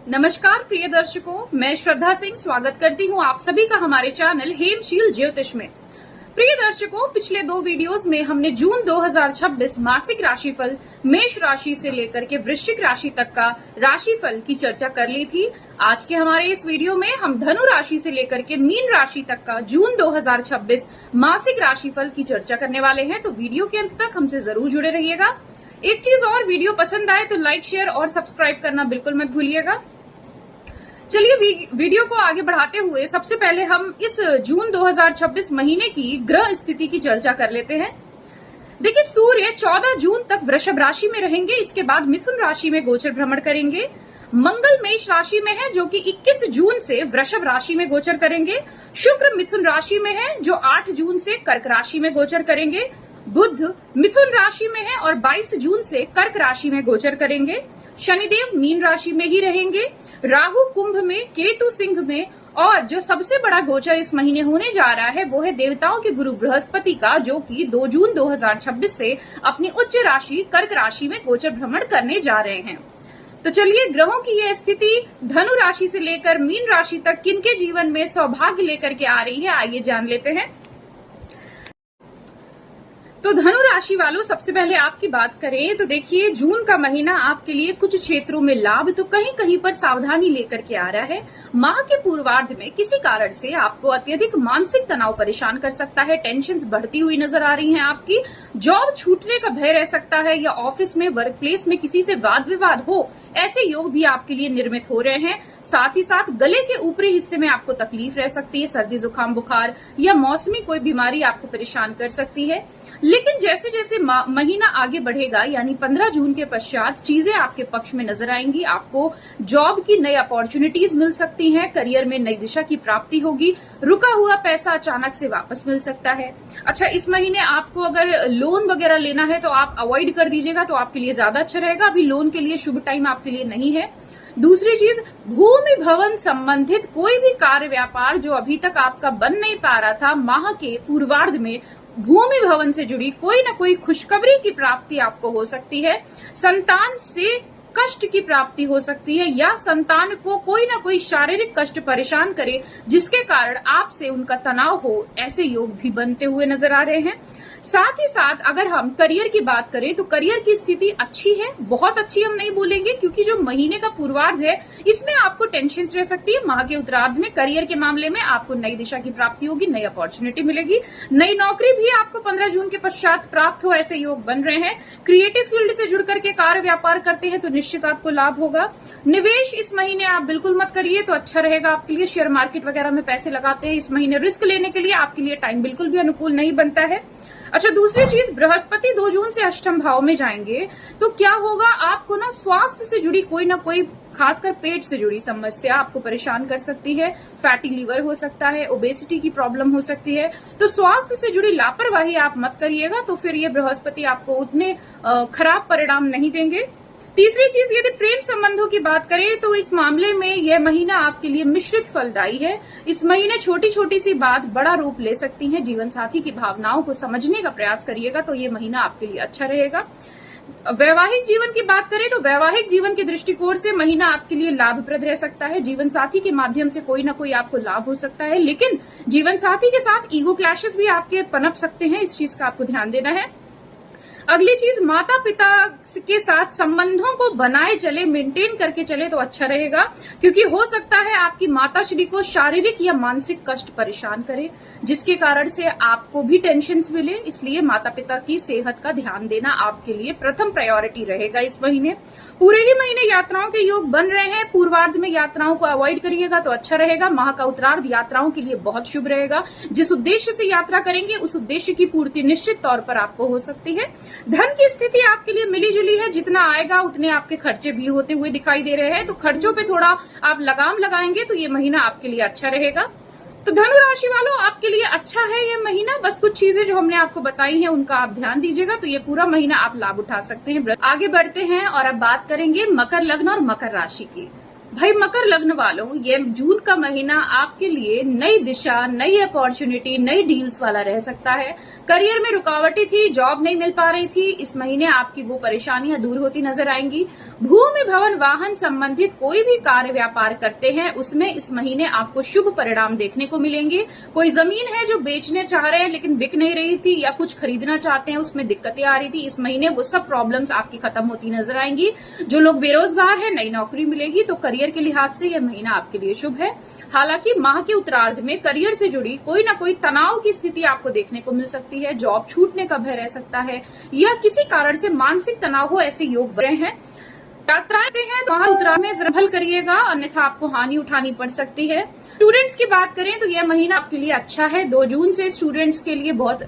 नमस्कार प्रिय दर्शकों, मैं श्रद्धा सिंह स्वागत करती हूं आप सभी का हमारे चैनल हेमशील ज्योतिष में। प्रिय दर्शकों, पिछले 2 वीडियोस में हमने जून 2026 मासिक राशिफल मेष राशि से लेकर के वृश्चिक राशि तक का राशिफल की चर्चा कर ली थी। आज के हमारे इस वीडियो में हम धनु राशि से लेकर के मीन राशि तक का जून 2026 मासिक राशिफल की चर्चा करने वाले हैं, तो वीडियो के अंत तक हमसे जरूर जुड़े रहिएगा। एक चीज और, वीडियो पसंद आए तो लाइक, शेयर और सब्सक्राइब करना बिल्कुल मत भूलिएगा। चलिए वीडियो को आगे बढ़ाते हुए सबसे पहले हम इस जून 2026 महीने की ग्रह स्थिति की चर्चा कर लेते हैं। देखिए, सूर्य 14 जून तक वृषभ राशि में रहेंगे, इसके बाद मिथुन राशि में गोचर भ्रमण करेंगे। मंगल मेष राशि में है जो कि 21 जून से वृषभ राशि में गोचर करेंगे। शुक्र मिथुन राशि में है जो 8 जून से कर्क राशि में गोचर करेंगे। बुध मिथुन राशि में है और 22 जून से कर्क राशि में गोचर करेंगे। शनिदेव मीन राशि में ही रहेंगे। राहु कुंभ में, केतु सिंह में, और जो सबसे बड़ा गोचर इस महीने होने जा रहा है वो है देवताओं के गुरु बृहस्पति का, जो कि 2 जून 2026 से अपनी उच्च राशि कर्क राशि में गोचर भ्रमण करने जा रहे हैं। तो चलिए, ग्रहों की यह स्थिति धनु राशि से लेकर मीन राशि तक किनके जीवन में सौभाग्य लेकर के आ रही है, आइए जान लेते हैं। तो धनु राशि वालों, सबसे पहले आपकी बात करें तो देखिए, जून का महीना आपके लिए कुछ क्षेत्रों में लाभ तो कहीं कहीं पर सावधानी लेकर के आ रहा है। माह के पूर्वार्ध में किसी कारण से आपको अत्यधिक मानसिक तनाव परेशान कर सकता है। टेंशन्स बढ़ती हुई नजर आ रही हैं आपकी। जॉब छूटने का भय रह सकता है, या ऑफिस में, वर्क प्लेस में किसी से वाद विवाद हो, ऐसे योग भी आपके लिए निर्मित हो रहे हैं। साथ ही साथ गले के ऊपरी हिस्से में आपको तकलीफ रह सकती है। सर्दी, जुकाम, बुखार या मौसमी कोई बीमारी आपको परेशान कर सकती है। लेकिन जैसे जैसे महीना आगे बढ़ेगा, यानी 15 जून के पश्चात चीजें आपके पक्ष में नजर आएंगी। आपको जॉब की नई अपॉर्चुनिटीज मिल सकती हैं, करियर में नई दिशा की प्राप्ति होगी, रुका हुआ पैसा अचानक से वापस मिल सकता है। अच्छा, इस महीने आपको अगर लोन वगैरह लेना है तो आप अवॉइड कर दीजिएगा, तो आपके लिए ज्यादा अच्छा रहेगा। अभी लोन के लिए शुभ टाइम आपके लिए नहीं है। दूसरी चीज, भूमि भवन संबंधित कोई भी कार्य व्यापार जो अभी तक आपका बन नहीं पा रहा था, माह के पूर्वार्ध में भूमि भवन से जुड़ी कोई ना कोई खुशखबरी की प्राप्ति आपको हो सकती है। संतान से कष्ट की प्राप्ति हो सकती है, या संतान को कोई ना कोई शारीरिक कष्ट परेशान करे जिसके कारण आपसे उनका तनाव हो, ऐसे योग भी बनते हुए नजर आ रहे हैं। साथ ही साथ अगर हम करियर की बात करें तो करियर की स्थिति अच्छी है, बहुत अच्छी हम नहीं बोलेंगे, क्योंकि जो महीने का पूर्वार्ध है इसमें आपको टेंशन रह सकती है। माह के उत्तरार्ध में करियर के मामले में आपको नई दिशा की प्राप्ति होगी, नई अपॉर्चुनिटी मिलेगी। नई नौकरी भी आपको 15 जून के पश्चात प्राप्त हो, ऐसे योग बन रहे हैं। क्रिएटिव फील्ड से जुड़ करके कार्य व्यापार करते हैं तो निश्चित आपको लाभ होगा। निवेश इस महीने आप बिल्कुल मत करिए तो अच्छा रहेगा आपके लिए। शेयर मार्केट वगैरह में पैसे लगाते हैं इस महीने, रिस्क लेने के लिए आपके लिए टाइम बिल्कुल भी अनुकूल नहीं बनता है। अच्छा, दूसरी चीज, बृहस्पति 2 जून से अष्टम भाव में जाएंगे तो क्या होगा, आपको ना स्वास्थ्य से जुड़ी कोई ना कोई, खासकर पेट से जुड़ी समस्या आपको परेशान कर सकती है। फैटी लीवर हो सकता है, ओबेसिटी की प्रॉब्लम हो सकती है। तो स्वास्थ्य से जुड़ी लापरवाही आप मत करिएगा, तो फिर ये बृहस्पति आपको उतने खराब परिणाम नहीं देंगे। तीसरी चीज, यदि प्रेम संबंधों की बात करें तो इस मामले में यह महीना आपके लिए मिश्रित फलदायी है। इस महीने छोटी छोटी सी बात बड़ा रूप ले सकती है। जीवन साथी की भावनाओं को समझने का प्रयास करिएगा तो ये महीना आपके लिए अच्छा रहेगा। वैवाहिक जीवन की बात करें तो वैवाहिक जीवन के दृष्टिकोण से महीना आपके लिए लाभप्रद रह सकता है। जीवन साथी के माध्यम से कोई ना कोई आपको लाभ हो सकता है, लेकिन जीवन साथी के साथ ईगो क्लैशेस भी आपके पनप सकते हैं, इस चीज का आपको ध्यान देना है। अगली चीज, माता पिता के साथ संबंधों को बनाए चले, मेंटेन करके चले तो अच्छा रहेगा, क्योंकि हो सकता है आपकी माता श्री को शारीरिक या मानसिक कष्ट परेशान करे, जिसके कारण से आपको भी टेंशन मिले। इसलिए माता पिता की सेहत का ध्यान देना आपके लिए प्रथम प्रायोरिटी रहेगा इस महीने। पूरे ही महीने यात्राओं के योग बन रहे हैं। पूर्वार्ध में यात्राओं को अवॉइड करिएगा तो अच्छा रहेगा। माह का उत्तरार्ध यात्राओं के लिए बहुत शुभ रहेगा। जिस उद्देश्य से यात्रा करेंगे उस उद्देश्य की पूर्ति निश्चित तौर पर आपको हो सकती है। धन की स्थिति आपके लिए मिली जुली है, जितना आएगा उतने आपके खर्चे भी होते हुए दिखाई दे रहे हैं, तो खर्चों पे थोड़ा आप लगाम लगाएंगे तो ये महीना आपके लिए अच्छा रहेगा। तो धनु राशि वालों, आपके लिए अच्छा है ये महीना। बस कुछ चीजें जो हमने आपको बताई हैं उनका आप ध्यान दीजिएगा तो ये पूरा महीना आप लाभ उठा सकते हैं। आगे बढ़ते हैं और अब बात करेंगे मकर लग्न और मकर राशि की। भाई मकर लग्न वालों, ये जून का महीना आपके लिए नई दिशा, नई अपॉर्चुनिटी, नई डील्स वाला रह सकता है। करियर में रुकावटें थी, जॉब नहीं मिल पा रही थी, इस महीने आपकी वो परेशानियां दूर होती नजर आएंगी। भूमि भवन वाहन संबंधित कोई भी कार्य व्यापार करते हैं उसमें इस महीने आपको शुभ परिणाम देखने को मिलेंगे। कोई जमीन है जो बेचने चाह रहे हैं लेकिन बिक नहीं रही थी, या कुछ खरीदना चाहते हैं उसमें दिक्कतें आ रही थी, इस महीने वो सब प्रॉब्लम्स आपकी खत्म होती नजर आएंगी। जो लोग बेरोजगार हैं, नई नौकरी मिलेगी, तो करियर के लिहाज से यह महीना आपके लिए शुभ है। हालांकि माह के उत्तरार्ध में करियर से जुड़ी कोई ना कोई तनाव की स्थिति आपको देखने को मिल सकती है। जॉब छूटने का भय रह सकता है, या किसी कारण से मानसिक तनाव हो, ऐसे योग बन रहे हैं। यात्राएं हैं तो माह उत्तरार्ध में जरा करिएगा, अन्यथा आपको हानि उठानी पड़ सकती है। स्टूडेंट्स की बात करें तो यह महीना आपके लिए अच्छा है। 2 जून से स्टूडेंट्स के लिए बहुत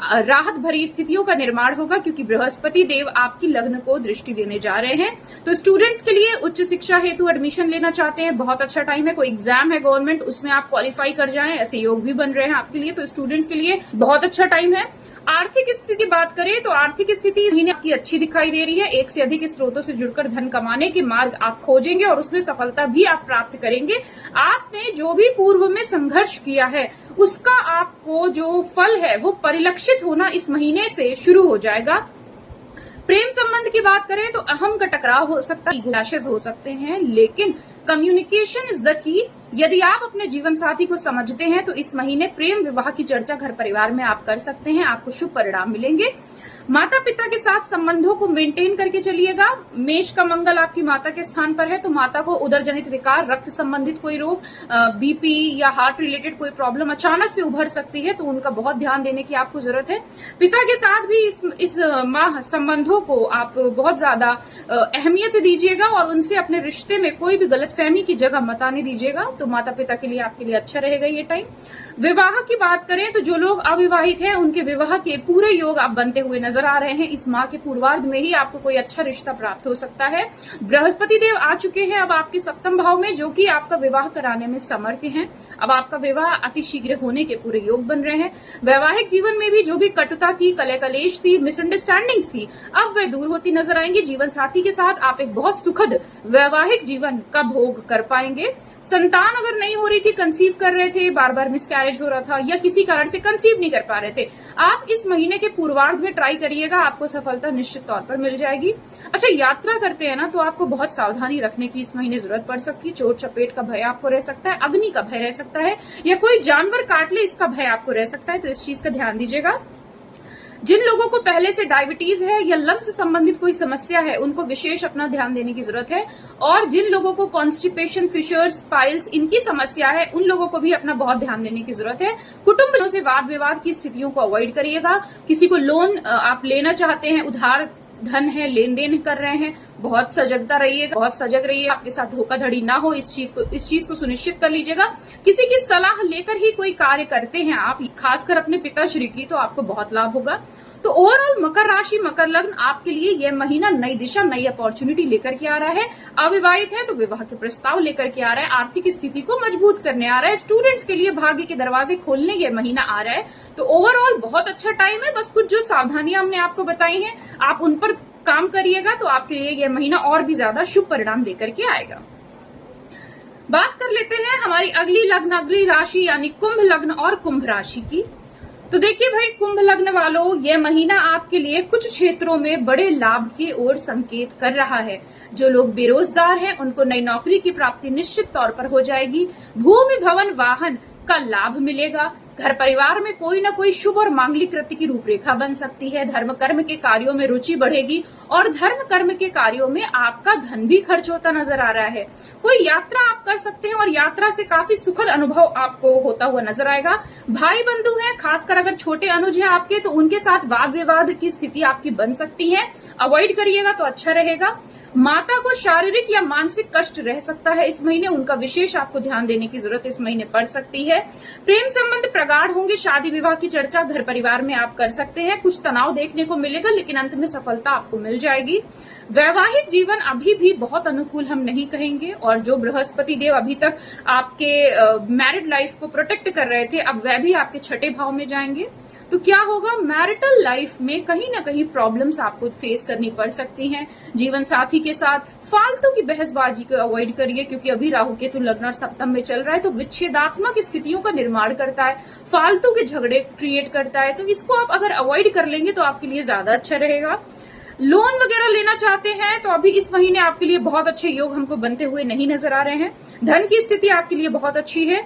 राहत भरी स्थितियों का निर्माण होगा, क्योंकि बृहस्पति देव आपकी लग्न को दृष्टि देने जा रहे हैं। तो स्टूडेंट्स के लिए उच्च शिक्षा हेतु एडमिशन लेना चाहते हैं, बहुत अच्छा टाइम है। कोई एग्जाम है गवर्नमेंट, उसमें आप क्वालिफाई कर जाएं, ऐसे योग भी बन रहे हैं आपके लिए, तो स्टूडेंट्स के लिए बहुत अच्छा टाइम है। आर्थिक स्थिति की बात करें तो आर्थिक स्थिति इस महीने आपकी अच्छी दिखाई दे रही है। एक से अधिक स्रोतों से जुड़कर धन कमाने के मार्ग आप खोजेंगे और उसमें सफलता भी आप प्राप्त करेंगे। आपने जो भी पूर्व में संघर्ष किया है उसका आपको जो फल है वो परिलक्षित होना इस महीने से शुरू हो जाएगा। प्रेम संबंध की बात करें तो अहम का टकराव हो सकता है, क्लैशेस हो सकते हैं, लेकिन कम्युनिकेशन इज द की। यदि आप अपने जीवन साथी को समझते हैं तो इस महीने प्रेम विवाह की चर्चा घर परिवार में आप कर सकते हैं, आपको शुभ परिणाम मिलेंगे। माता पिता के साथ संबंधों को मेंटेन करके चलिएगा। मेष का मंगल आपकी माता के स्थान पर है, तो माता को उदर जनित विकार, रक्त संबंधित कोई रोग, बीपी या हार्ट रिलेटेड कोई प्रॉब्लम अचानक से उभर सकती है, तो उनका बहुत ध्यान देने की आपको जरूरत है। पिता के साथ भी इस माह संबंधों को आप बहुत ज्यादा अहमियत दीजिएगा और उनसे अपने रिश्ते में कोई भी गलतफहमी की जगह मत आने दीजिएगा, तो माता पिता के लिए आपके लिए अच्छा रहेगा ये टाइम। विवाह की बात करें तो जो लोग अविवाहित हैं उनके विवाह के पूरे योग आप बनते हुए नजर आ रहे हैं। इस माह के पूर्वार्ध में ही आपको कोई अच्छा रिश्ता प्राप्त हो सकता है। बृहस्पति देव आ चुके हैं अब आपके सप्तम भाव में, जो कि आपका विवाह कराने में समर्थ हैं। अब आपका विवाह अतिशीघ्र होने के पूरे योग बन रहे हैं। वैवाहिक जीवन में भी जो भी कटुता थी, कलह कलेश थी, मिसअंडरस्टैंडिंग्स थी, अब वह दूर होती नजर आएंगी। जीवन साथी के साथ आप एक बहुत सुखद वैवाहिक जीवन का भोग कर पाएंगे। संतान अगर नहीं हो रही थी, कंसीव कर रहे थे, बार बार मिसकैरेज हो रहा था, या किसी कारण से कंसीव नहीं कर पा रहे थे, आप इस महीने के पूर्वार्ध में ट्राई करिएगा, आपको सफलता निश्चित तौर पर मिल जाएगी। अच्छा, यात्रा करते हैं ना, तो आपको बहुत सावधानी रखने की इस महीने जरूरत पड़ सकती है। चोट चपेट का भय आपको रह सकता है, अग्नि का भय रह सकता है, या कोई जानवर काट ले इसका भय आपको रह सकता है, तो इस चीज का ध्यान दीजिएगा। जिन लोगों को पहले से डायबिटीज है या लंग्स से संबंधित कोई समस्या है, उनको विशेष अपना ध्यान देने की जरूरत है। और जिन लोगों को कॉन्स्टिपेशन, फिशर्स, पाइल्स इनकी समस्या है, उन लोगों को भी अपना बहुत ध्यान देने की जरूरत है। कुटुंब से वाद विवाद की स्थितियों को अवॉइड करिएगा। किसी को लोन आप लेना चाहते हैं, उधार धन है, लेन देन कर रहे हैं, बहुत सजगता रहिएगा, बहुत सजग रहिए, आपके साथ धोखाधड़ी ना हो, इस चीज को सुनिश्चित कर लीजिएगा। किसी की सलाह लेकर ही कोई कार्य करते हैं आप, खासकर अपने पिताश्री की, तो आपको बहुत लाभ होगा। तो ओवरऑल मकर राशि, मकर लग्न आपके लिए यह महीना नई दिशा, नई अपॉर्चुनिटी लेकर के आ रहा है। अविवाहित है तो विवाह के प्रस्ताव लेकर के आ रहा है, आर्थिक स्थिति को मजबूत करने आ रहा है। स्टूडेंट्स के लिए भाग्य के दरवाजे खोलने यह महीना आ रहा है। तो ओवरऑल बहुत अच्छा टाइम है। बस कुछ जो सावधानियां हमने आपको बताई हैं, आप उन पर काम करिएगा, तो आपके लिए यह महीना और भी ज्यादा शुभ परिणाम लेकर के आएगा। बात कर लेते हैं हमारी अगली राशि यानी कुंभ लग्न और कुंभ राशि की। तो देखिए भाई, कुंभ लग्न वालों, यह महीना आपके लिए कुछ क्षेत्रों में बड़े लाभ की ओर संकेत कर रहा है। जो लोग बेरोजगार हैं उनको नई नौकरी की प्राप्ति निश्चित तौर पर हो जाएगी। भूमि भवन वाहन का लाभ मिलेगा। घर परिवार में कोई ना कोई शुभ और मांगलिक कृत्य की रूपरेखा बन सकती है। धर्म कर्म के कार्यों में रुचि बढ़ेगी और धर्म कर्म के कार्यों में आपका धन भी खर्च होता नजर आ रहा है। कोई यात्रा आप कर सकते हैं और यात्रा से काफी सुखद अनुभव आपको होता हुआ नजर आएगा। भाई बंधु हैं, खासकर अगर छोटे अनुज हैं आपके, तो उनके साथ वाद विवाद की स्थिति आपकी बन सकती है, अवॉइड करिएगा तो अच्छा रहेगा। माता को शारीरिक या मानसिक कष्ट रह सकता है इस महीने, उनका विशेष आपको ध्यान देने की जरूरत इस महीने पड़ सकती है। प्रेम संबंध प्रगाढ़ होंगे, शादी विवाह की चर्चा घर परिवार में आप कर सकते हैं। कुछ तनाव देखने को मिलेगा, लेकिन अंत में सफलता आपको मिल जाएगी। वैवाहिक जीवन अभी भी बहुत अनुकूल हम नहीं कहेंगे, और जो बृहस्पति देव अभी तक आपके मैरिड लाइफ को प्रोटेक्ट कर रहे थे, अब वह भी आपके छठे भाव में जाएंगे। तो क्या होगा, मैरिटल लाइफ में कहीं ना कहीं प्रॉब्लम्स आपको फेस करनी पड़ सकती हैं। जीवन साथी के साथ फालतू की बहसबाजी को अवॉइड करिए, क्योंकि अभी राहु केतु लग्न और सप्तम में चल रहा है, तो विच्छेदात्मक स्थितियों का निर्माण करता है, फालतू के झगड़े क्रिएट करता है। तो इसको आप अगर अवॉइड कर लेंगे तो आपके लिए ज्यादा अच्छा रहेगा। लोन वगैरह लेना चाहते हैं तो अभी इस महीने आपके लिए बहुत अच्छे योग हमको बनते हुए नहीं नजर आ रहे हैं। धन की स्थिति आपके लिए बहुत अच्छी है।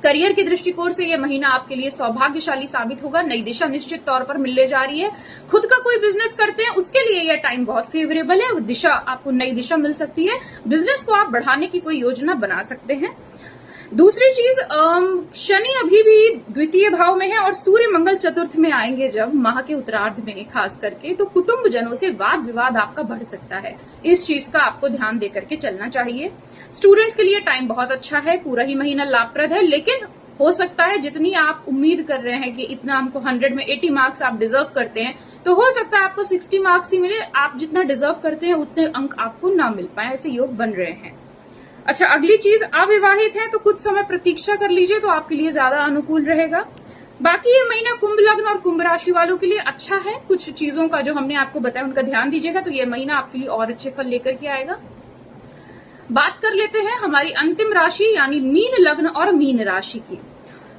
करियर के दृष्टिकोण से यह महीना आपके लिए सौभाग्यशाली साबित होगा। नई दिशा निश्चित तौर पर मिलने जा रही है। खुद का कोई बिजनेस करते हैं उसके लिए यह टाइम बहुत फेवरेबल है। दिशा आपको नई दिशा मिल सकती है। बिजनेस को आप बढ़ाने की कोई योजना बना सकते हैं। दूसरी चीज, शनि अभी भी द्वितीय भाव में है और सूर्य मंगल चतुर्थ में आएंगे जब माह के उत्तरार्ध में खास करके, तो कुटुंब जनों से वाद विवाद आपका बढ़ सकता है। इस चीज का आपको ध्यान देकर के चलना चाहिए। स्टूडेंट्स के लिए टाइम बहुत अच्छा है, पूरा ही महीना लाभप्रद है, लेकिन हो सकता है जितनी आप उम्मीद कर रहे हैं कि इतना हमको 100 में 80 मार्क्स आप डिजर्व करते हैं, तो हो सकता है आपको 60 मार्क्स ही मिले। आप जितना डिजर्व करते हैं उतने अंक आपको ना मिल पाए, ऐसे योग बन रहे हैं। अच्छा, अगली चीज, अविवाहित है तो कुछ समय प्रतीक्षा कर लीजिए, तो आपके लिए ज्यादा अनुकूल रहेगा। बाकी ये महीना कुंभ लग्न और कुंभ राशि वालों के लिए अच्छा है। कुछ चीजों का जो हमने आपको बताया उनका ध्यान दीजिएगा, तो ये महीना आपके लिए और अच्छे फल लेकर के आएगा। बात कर लेते हैं हमारी अंतिम राशि यानी मीन लग्न और मीन राशि की।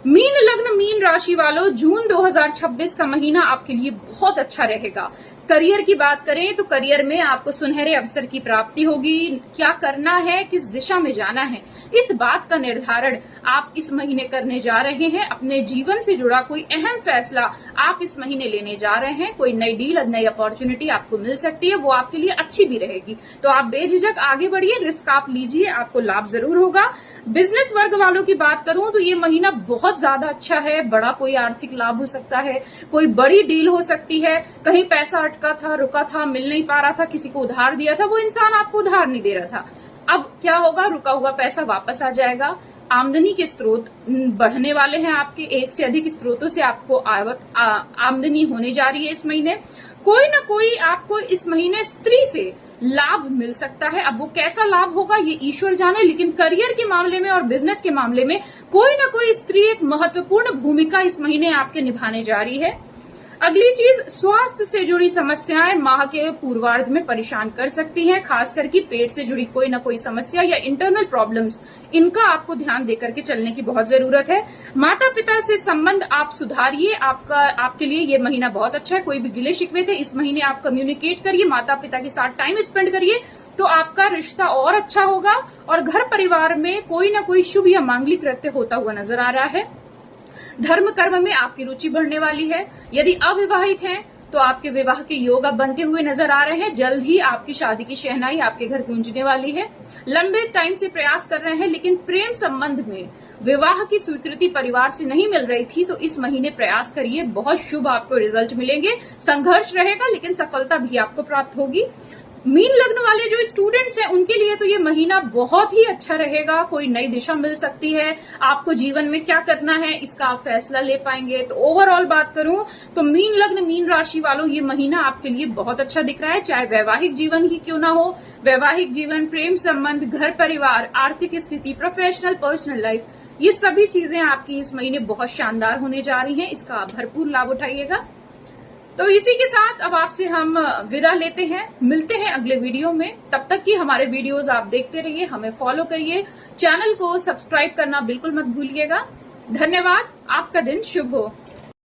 मीन लग्न मीन राशि वालों, जून 2026 का महीना आपके लिए बहुत अच्छा रहेगा। करियर की बात करें तो करियर में आपको सुनहरे अवसर की प्राप्ति होगी। क्या करना है, किस दिशा में जाना है, इस बात का निर्धारण आप इस महीने करने जा रहे हैं। अपने जीवन से जुड़ा कोई अहम फैसला आप इस महीने लेने जा रहे हैं। कोई नई डील, नई अपॉर्चुनिटी आपको मिल सकती है, वो आपके लिए अच्छी भी रहेगी। तो आप बेझिझक आगे बढ़िए, रिस्क आप लीजिए, आपको लाभ जरूर होगा। बिजनेस वर्ग वालों की बात करूं तो ये महीना बहुत ज्यादा अच्छा है। बड़ा कोई आर्थिक लाभ हो सकता है, कोई बड़ी डील हो सकती है, कहीं पैसा अटका था, रुका था, मिल नहीं पा रहा था, किसी को उधार दिया था, वो इंसान आपको उधार नहीं दे रहा था, अब क्या होगा, रुका हुआ पैसा वापस आ जाएगा। आमदनी के स्रोत बढ़ने वाले हैं आपके, एक से अधिक स्रोतों से आपको आमदनी होने जा रही है इस महीने। कोई ना कोई आपको इस महीने स्त्री से लाभ मिल सकता है। अब वो कैसा लाभ होगा ये ईश्वर जाने, लेकिन करियर के मामले में और बिजनेस के मामले में कोई ना कोई स्त्री एक महत्वपूर्ण भूमिका इस महीने आपके निभाने जा रही है। अगली चीज, स्वास्थ्य से जुड़ी समस्याएं माह के पूर्वार्ध में परेशान कर सकती हैं, खास करके पेट से जुड़ी कोई ना कोई समस्या या इंटरनल प्रॉब्लम्स, इनका आपको ध्यान देकर के चलने की बहुत जरूरत है। माता पिता से संबंध आप सुधारिए, आपके लिए ये महीना बहुत अच्छा है। कोई भी गिले शिकवे थे, इस महीने आप कम्युनिकेट करिए, माता पिता के साथ टाइम स्पेंड करिए, तो आपका रिश्ता और अच्छा होगा। और घर परिवार में कोई ना कोई शुभ या मांगलिक कृत्य होता हुआ नजर आ रहा है। धर्म कर्म में आपकी रुचि बढ़ने वाली है। यदि अविवाहित हैं तो आपके विवाह के योग अब बनते हुए नजर आ रहे हैं। जल्द ही आपकी शादी की शहनाई आपके घर गूंजने वाली है। लंबे टाइम से प्रयास कर रहे हैं लेकिन प्रेम संबंध में विवाह की स्वीकृति परिवार से नहीं मिल रही थी, तो इस महीने प्रयास करिए, बहुत शुभ आपको रिजल्ट मिलेंगे। संघर्ष रहेगा लेकिन सफलता भी आपको प्राप्त होगी। मीन लग्न वाले जो स्टूडेंट्स हैं उनके लिए तो ये महीना बहुत ही अच्छा रहेगा। कोई नई दिशा मिल सकती है, आपको जीवन में क्या करना है इसका आप फैसला ले पाएंगे। तो ओवरऑल बात करूं तो मीन लग्न मीन राशि वालों, ये महीना आपके लिए बहुत अच्छा दिख रहा है। चाहे वैवाहिक जीवन ही क्यों ना हो, वैवाहिक जीवन, प्रेम संबंध, घर परिवार, आर्थिक स्थिति, प्रोफेशनल, पर्सनल लाइफ, ये सभी चीजें आपकी इस महीने बहुत शानदार होने जा रही हैं। इसका आप भरपूर लाभ उठाइएगा। तो इसी के साथ अब आपसे हम विदा लेते हैं, मिलते हैं अगले वीडियो में। तब तक की हमारे वीडियोस आप देखते रहिए, हमें फॉलो करिए, चैनल को सब्सक्राइब करना बिल्कुल मत भूलिएगा। धन्यवाद, आपका दिन शुभ हो।